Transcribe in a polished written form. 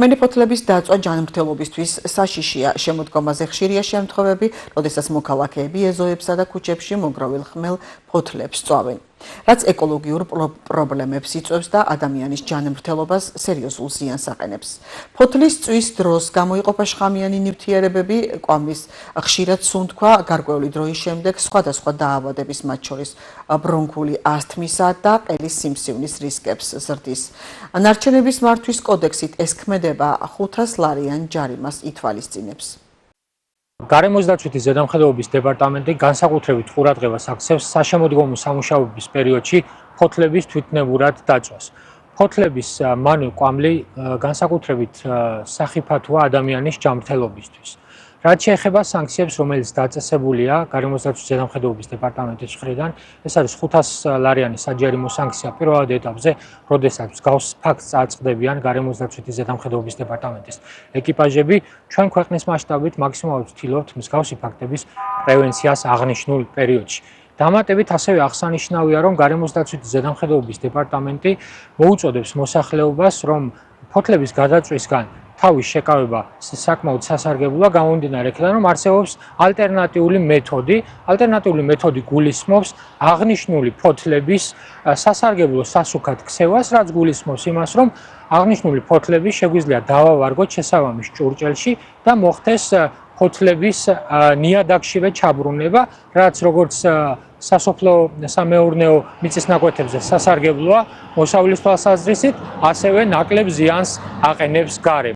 ხმელი ფოთლების დაწვა ჯანმრთელობისთვის საშიშია. შემოდგომაზე ხშირია შემთხვევები, როდესაც მოქალაქეები ეზოებსა და ქუჩებში მოგროვილ ხმელ ფოთლებს სწვავენ, რაც ეკოლოგიურ პრობლემებს იწვევს და ადამიანის ჯანმრთელობას სერიოზულ ზიანს აყენებს. ფოთლის წვის დროს გამოიყოფა შხამიანი ნივთიერებები, კვამლის ხშირად სუნთქვა, გარკვეული დროის შემდეგ სხვადასხვა დაავადების, მათ შორის ბრონქული ასთმისა და ყელის სიმსივნის რისკებს ზრდის. ნარჩენების მართვის კოდექსით ეს ქმედება 500 ლარიან ჯარიმას ითვალისწინებს. გარემოს დაცვითი ზედამხედველობის დეპარტამენტი განსაკუთრებით ყურადღებას აქცევს საშემოდგომო სამუშაოების პერიოდში ფოთლების თვითნებურად დაწვას. ფოთლების მანვე კვამლი განსაკუთრებით სახიფათოა ადამიანის ჯანმრთელობისთვის. რაც შეეხება სანქციებს, რომელიც დაწესებულია გარემოს დაცვითი ზედამხედველობის დეპარტამენტის მხრიდან, ეს არის 500 ლარიანი საჯარიმო სანქცია პირველად ეტაპზე, როდესაც მსგავს ფაქტს აწყდებიან გარემოს დაცვითი ზედამხედველობის დეპარტამენტის ეკიპაჟები. ჩვენ ქვეყნის მასშტაბით მაქსიმალურად ვცდილობთ მსგავსი ფაქტების პრევენციას აღნიშნულ პერიოდში. დამატებით ასევე აღსანიშნავია, რომ გარემოს დაცვითი ზედამხედველობის დეპარტამენტი მოუწოდებს მოსახლეობას, რომ ფოთლების გადაწვისგან თავის შეკავება საკმაოდ სასარგებლოა, გამომდინარე იქიდან, რომ არსებობს ალტერნატიული მეთოდი. ალტერნატიული მეთოდი გულისხმობს აღნიშნული ფოთლების სასარგებლო სასუქად ქცევას, რაც გულისხმობს იმას, რომ აღნიშნული ფოთლები შეგვიძლია დავავარგოთ შესაბამის ჭურჭელში და მოხდეს ფოთლების ნიადაგშივე ჩაბრუნება, რაც როგორც სასოფლო სამეურნეო მიწისნაკვეთებზე სასარგებლოა მოსავლის თვალსაზრისით, ასევე ნაკლებ ზიანს აყენებს გარემოს.